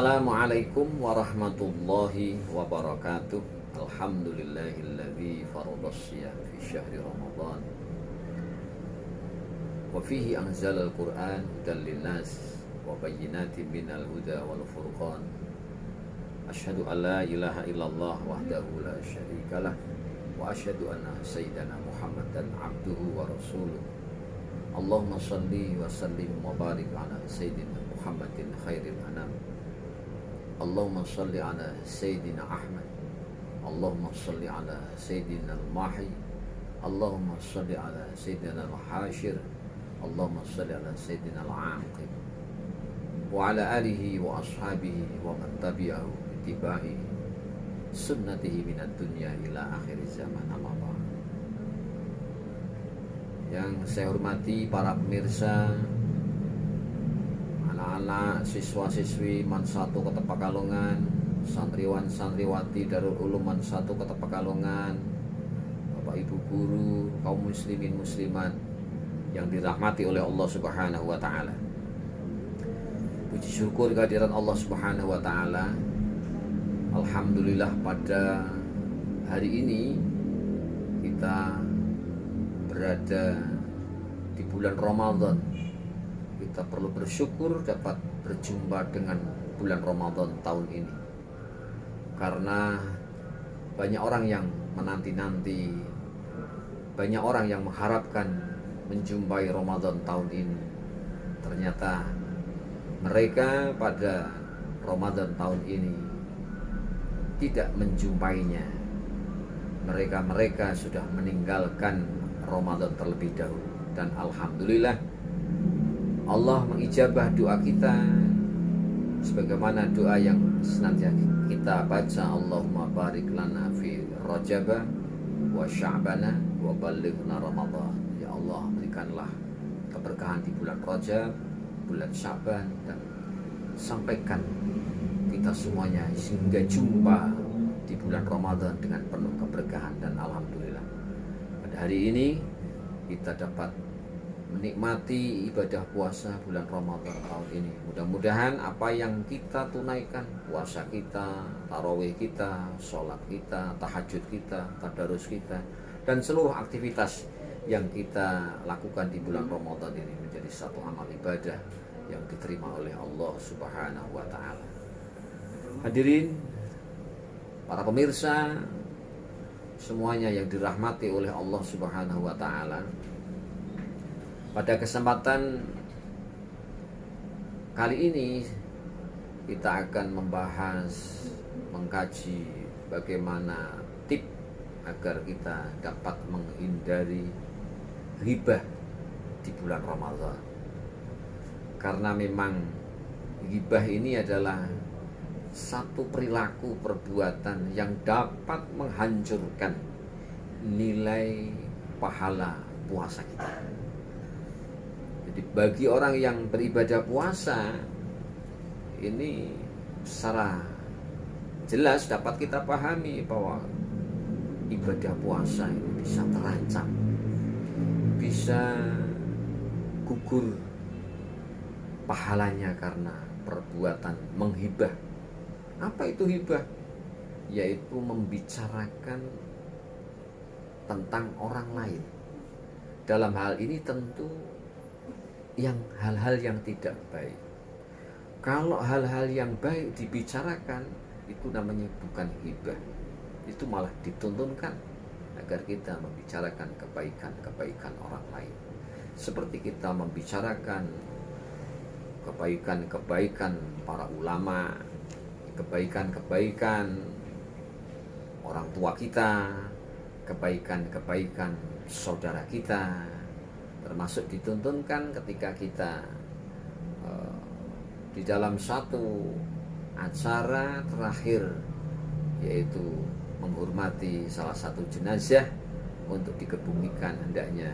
Assalamualaikum warahmatullahi wabarakatuh. Alhamdulillahilladzi faradha shiyam fi syahri Ramadan wa fihi anzalal Qur'an hudan linnas wa bayyinatin minal huda wal furqan. Asyhadu an la ilaha illallah wahdahu la syarikalah wa asyhadu anna sayyidana Muhammadan abduhu wa rasuluh. Allahumma shalli wa sallim wa barik ala sayyidina Muhammadin khairil anam. Allahumma shalli ala sayyidina Ahmad. Allahumma shalli ala sayyidina al-Mahi. Allahumma shalli ala sayyidina al-Hashir. Allahumma shalli ala sayyidina al-Aqib wa ala alihi wa ashabihi wa man tabi'ahu bittiba'i sunnatihi minad dunya ila akhir zaman. Amma ba'd. Yang saya hormati para pemirsa, anak-anak, siswa-siswi Man 1 Kota Pekalongan, santriwan-santriwati Darul Ulum Man 1 Kota Pekalongan, Bapak Ibu guru, kaum muslimin muslimat yang dirahmati oleh Allah Subhanahu wa taala. Puji syukur kehadiran Allah Subhanahu wa taala. Alhamdulillah pada hari ini kita berada di bulan Ramadan. Kita perlu bersyukur dapat berjumpa dengan bulan Ramadan tahun ini, karena banyak orang yang menanti-nanti, banyak orang yang mengharapkan menjumpai Ramadan tahun ini. Ternyata mereka pada Ramadan tahun ini tidak menjumpainya. Mereka sudah meninggalkan Ramadan terlebih dahulu. Dan alhamdulillah Allah mengijabah doa kita, sebagaimana doa yang senantiasa kita baca, Allahumma barik lana fi Rajaba wa Sya'bana wa ballighna Ramadan. Ya Allah, berikanlah keberkahan di bulan Rajab, bulan Sya'ban, dan sampaikan kita semuanya sehingga jumpa di bulan Ramadan dengan penuh keberkahan. Dan alhamdulillah pada hari ini kita dapat menikmati ibadah puasa bulan Ramadan tahun ini. Mudah-mudahan apa yang kita tunaikan, puasa kita, tarawih kita, sholat kita, tahajud kita, tadarus kita, dan seluruh aktivitas yang kita lakukan di bulan Ramadan ini menjadi satu amal ibadah yang diterima oleh Allah Subhanahu wa taala. Hadirin, para pemirsa semuanya yang dirahmati oleh Allah Subhanahu wa taala, pada kesempatan kali ini kita akan membahas, mengkaji bagaimana tip agar kita dapat menghindari ghibah di bulan Ramadan. Karena memang ghibah ini adalah satu perilaku perbuatan yang dapat menghancurkan nilai pahala puasa kita. Jadi bagi orang yang beribadah puasa ini secara jelas dapat kita pahami bahwa ibadah puasa ini bisa terancam, bisa gugur pahalanya karena perbuatan menghibah. Apa itu hibah? Yaitu membicarakan tentang orang lain. Dalam hal ini tentu yang hal-hal yang tidak baik. Kalau hal-hal yang baik dibicarakan, itu namanya bukan hibah. Itu malah dituntunkan agar kita membicarakan kebaikan-kebaikan orang lain. Seperti kita membicarakan kebaikan-kebaikan para ulama, kebaikan-kebaikan orang tua kita, kebaikan-kebaikan saudara kita, termasuk dituntunkan ketika kita di dalam satu acara terakhir, yaitu menghormati salah satu jenazah untuk dikebumikan. Hendaknya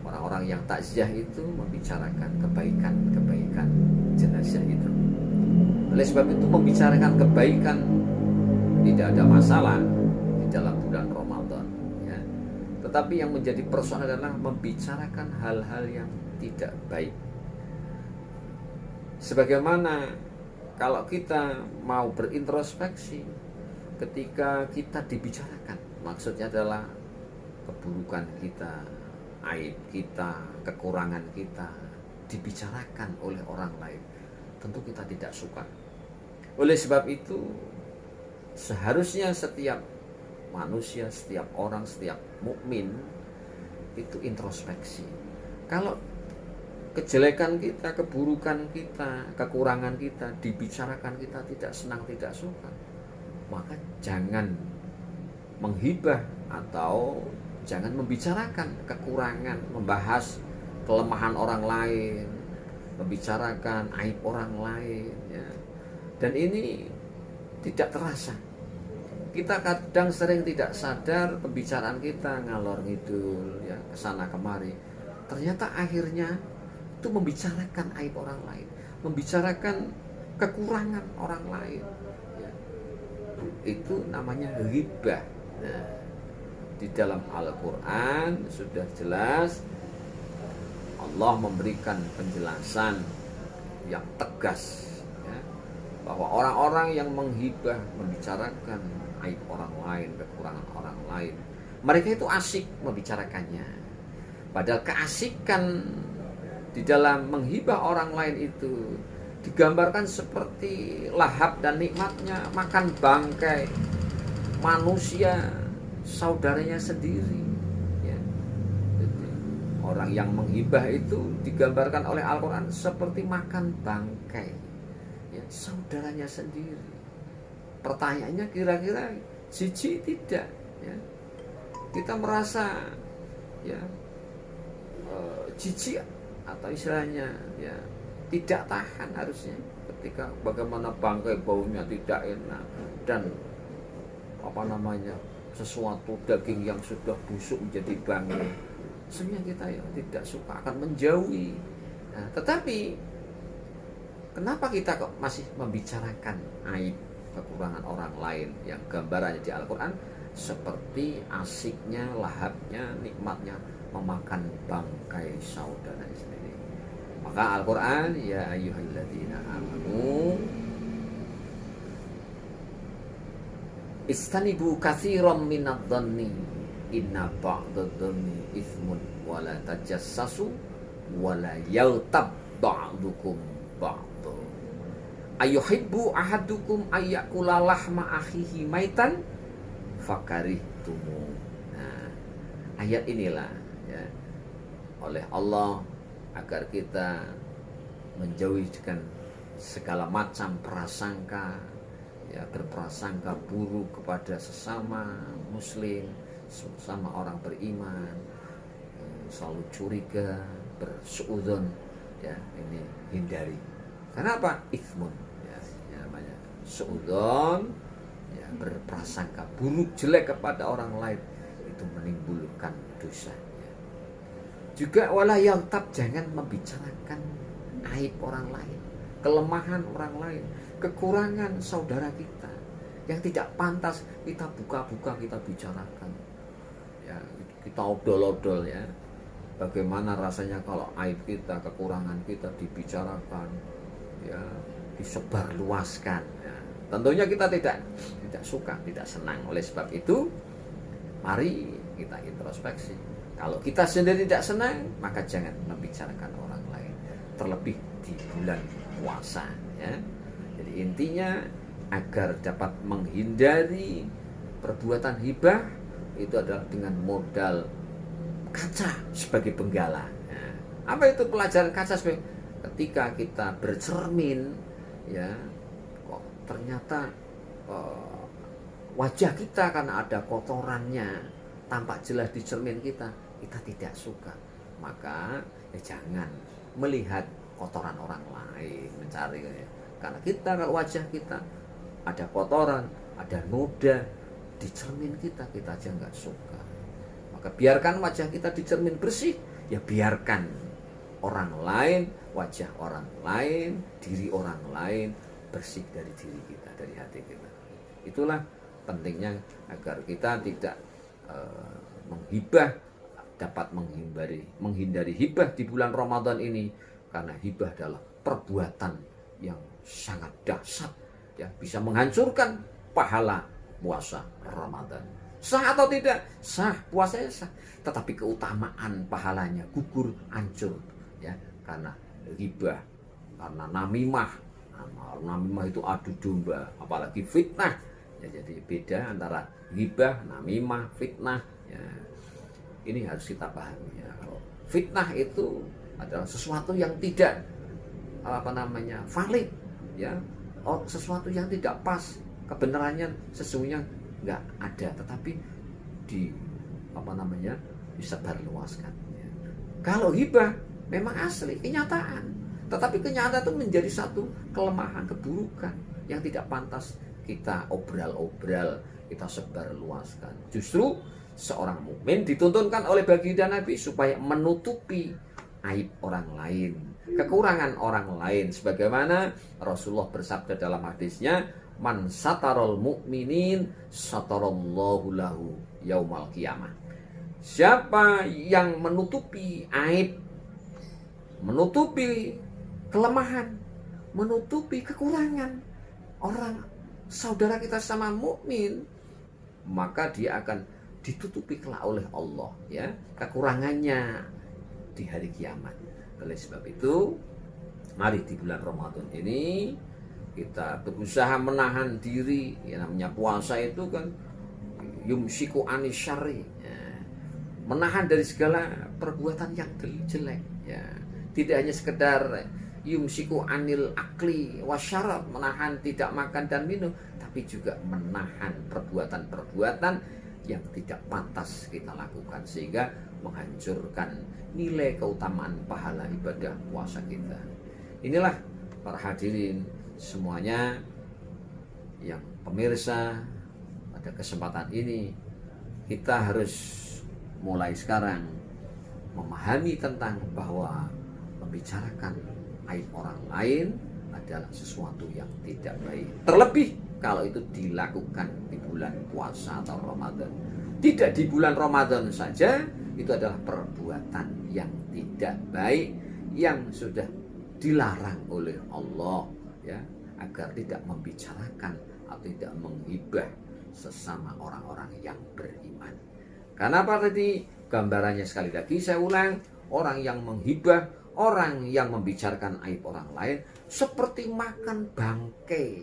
orang-orang yang takziah itu membicarakan kebaikan-kebaikan jenazah itu. Oleh sebab itu membicarakan kebaikan tidak ada masalah di dalam bulan Ramadan, ya. Tetapi yang menjadi persoalan adalah membicarakan hal-hal yang tidak baik. Sebagaimana kalau kita mau berintrospeksi, ketika kita dibicarakan, maksudnya adalah keburukan kita, aib kita, kekurangan kita dibicarakan oleh orang lain, tentu kita tidak suka. Oleh sebab itu, seharusnya setiap manusia, setiap orang, setiap mukmin itu introspeksi. Kalau kejelekan kita, keburukan kita, kekurangan kita dibicarakan, kita tidak senang, tidak suka, maka jangan menghibah atau jangan membicarakan kekurangan, membahas kelemahan orang lain, membicarakan aib orang lain, ya. Dan ini tidak terasa. Kita kadang sering tidak sadar pembicaraan kita ngalor ngidul, ya, kesana kemari. Ternyata akhirnya itu membicarakan aib orang lain, membicarakan kekurangan orang lain, ya. Itu namanya ghibah. Nah, di dalam Al-Quran sudah jelas Allah memberikan penjelasan yang tegas, ya, bahwa orang-orang yang menghibah, membicarakan aib orang lain, kekurangan orang lain, mereka itu asik membicarakannya. Padahal keasikan di dalam menghibah orang lain itu digambarkan seperti lahap dan nikmatnya makan bangkai manusia saudaranya sendiri, ya. Orang yang menghibah itu digambarkan oleh Al-Quran seperti makan bangkai, ya, saudaranya sendiri. Pertanyaannya kira-kira jijik tidak, ya? Kita merasa, ya, jijik atau istilahnya, ya, tidak tahan harusnya ketika bagaimana bangkai baunya tidak enak dan sesuatu daging yang sudah busuk menjadi bangkai. Sebenarnya kita, ya, tidak suka, akan menjauhi. Nah, tetapi kenapa kita kok masih membicarakan aib, kekurangan orang lain yang gambarannya di Al-Quran seperti asiknya, lahapnya, nikmatnya memakan bangkai saudara sendiri? Maka Al-Quran, ya ayyuhalladzina amanu istanibu katsiran minadh-dhanni inna ba'dadh-dhanni itsmun wa la tajassasu wa la yaghtab ba'dukum ba'dha ayuhibbu ahadukum ayyakula lahma akhihi maitan fakarihtumu. Nah, ayat inilah, ya, oleh Allah agar kita menjauhi dengan segala macam prasangka, ya, berprasangka buruk kepada sesama muslim, sesama orang beriman, selalu curiga, bersuudzon, ya, ini hindari. Karena apa? Itsmun, ya, namanya suudzon, ya, berprasangka buruk jelek kepada orang lain itu menimbulkan dosa. Juga wala yaghtab, jangan membicarakan aib orang lain, kelemahan orang lain, kekurangan saudara kita yang tidak pantas kita buka-buka, kita bicarakan, ya, kita odol-odol, ya. Bagaimana rasanya kalau aib kita, kekurangan kita dibicarakan, ya, disebarluaskan, ya. Tentunya kita tidak suka, tidak senang. Oleh sebab itu, mari kita introspeksi. Kalau kita sendiri tidak senang, maka jangan membicarakan orang lain, terlebih di bulan puasa, ya. Jadi intinya agar dapat menghindari perbuatan hibah itu adalah dengan modal kaca sebagai penggala. Nah, apa itu pelajaran kaca sebagai? Ketika kita bercermin, ya, kok ternyata wajah kita karena ada kotorannya tampak jelas di cermin kita tidak suka, maka ya jangan melihat kotoran orang lain, mencari, ya. Karena kita, kalau wajah kita ada kotoran, ada noda di cermin kita aja nggak suka. Maka biarkan wajah kita di cermin bersih, ya biarkan orang lain, wajah orang lain, diri orang lain bersih dari diri kita, dari hati kita. Itulah pentingnya agar kita tidak menghibah, dapat menghindari hibah di bulan Ramadan ini, karena hibah adalah perbuatan yang sangat dahsyat, ya, bisa menghancurkan pahala puasa Ramadan. Sah atau tidak? Sah, puasanya sah. Tetapi keutamaan pahalanya gugur, hancur, ya, karena ghibah, karena namimah. Namimah itu adu domba, apalagi fitnah. Ya, jadi beda antara ghibah, namimah, fitnah. Ya, ini harus kita pahami. Ya. Fitnah itu adalah sesuatu yang tidak valid, ya, sesuatu yang tidak pas, kebenarannya sesungguhnya nggak ada, tetapi disebarluaskan. Ya. Kalau hibah memang asli, kenyataan, tetapi kenyataan itu menjadi satu kelemahan, keburukan yang tidak pantas kita obral-obral, kita sebarluaskan. Justru seorang mukmin dituntunkan oleh baginda Nabi supaya menutupi aib orang lain, kekurangan orang lain, sebagaimana Rasulullah bersabda dalam hadisnya, man satarul mu'minin satarallahu lahu yaumal qiyamah. Siapa yang menutupi aib, menutupi kelemahan, menutupi kekurangan orang saudara kita sama mukmin, maka dia akan ditutupi kelak oleh Allah, ya, kekurangannya di hari kiamat. Oleh sebab itu, mari di bulan Ramadan ini kita berusaha menahan diri. Ya, namanya puasa itu kan yumsiku anisyari, ya, menahan dari segala perbuatan yang jelek. Ya, tidak hanya sekedar yumsiku anil akli wasyarab, menahan tidak makan dan minum, tapi juga menahan perbuatan-perbuatan yang tidak pantas kita lakukan, sehingga menghancurkan nilai keutamaan pahala ibadah puasa kita. Inilah para hadirin semuanya, yang pemirsa, pada kesempatan ini kita harus mulai sekarang memahami tentang bahwa membicarakan aib orang lain adalah sesuatu yang tidak baik, terlebih kalau itu dilakukan di bulan puasa atau Ramadan. Tidak di bulan Ramadan saja, itu adalah perbuatan yang tidak baik, yang sudah dilarang oleh Allah, ya, agar tidak membicarakan atau tidak menghibah sesama orang-orang yang beriman. Karena apa tadi? Gambarannya sekali lagi saya ulang, orang yang menghibah, orang yang membicarakan aib orang lain seperti makan bangkai,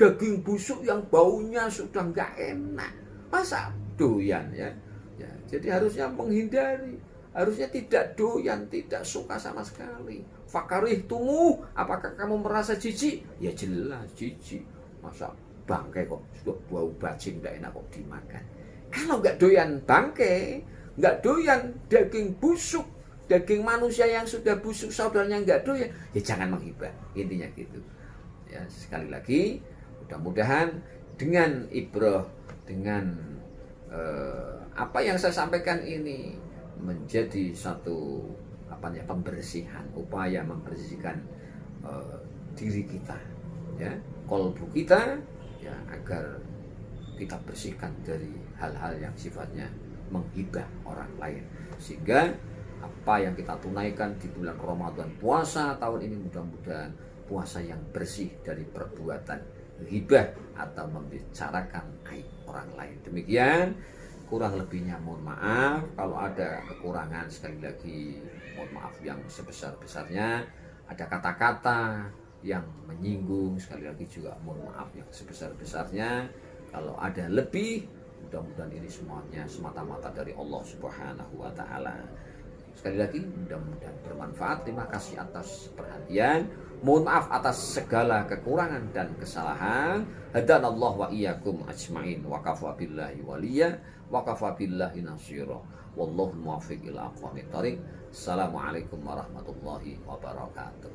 daging busuk yang baunya sudah nggak enak, masa doyan, ya? Ya, jadi harusnya menghindari, harusnya tidak doyan, tidak suka sama sekali. Fakarih tumu, apakah kamu merasa jijik? Ya jelas jijik, masa bangkai kok sudah bau bacing nggak enak kok dimakan. Kalau nggak doyan bangkai, nggak doyan daging busuk, daging manusia yang sudah busuk saudaranya nggak doyan, ya jangan menghibah, intinya gitu. Ya, sekali lagi, mudah-mudahan dengan ibrah, dengan apa yang saya sampaikan ini menjadi satu pembersihan, upaya membersihkan diri kita, ya, kolbu kita, ya, agar kita bersihkan dari hal-hal yang sifatnya menghibah orang lain, sehingga apa yang kita tunaikan di bulan Ramadan puasa tahun ini mudah-mudahan puasa yang bersih dari perbuatan ghibah atau membicarakan aib orang lain. Demikian, kurang lebihnya mohon maaf. Kalau ada kekurangan, sekali lagi mohon maaf yang sebesar-besarnya. Ada kata-kata yang menyinggung, sekali lagi juga mohon maaf yang sebesar-besarnya. Kalau ada lebih, mudah-mudahan ini semuanya semata-mata dari Allah Subhanahu wa Ta'ala. Sekali lagi, mudah-mudahan bermanfaat. Terima kasih atas perhatian. Mohon maaf atas segala kekurangan dan kesalahan. Hadanallahu wa iyyakum ajmain. Wa kafa billahi waliya wa kafa billahi nasira. Wallahu muwaffiq ila aqwamit thoriq. Assalamualaikum warahmatullahi wabarakatuh.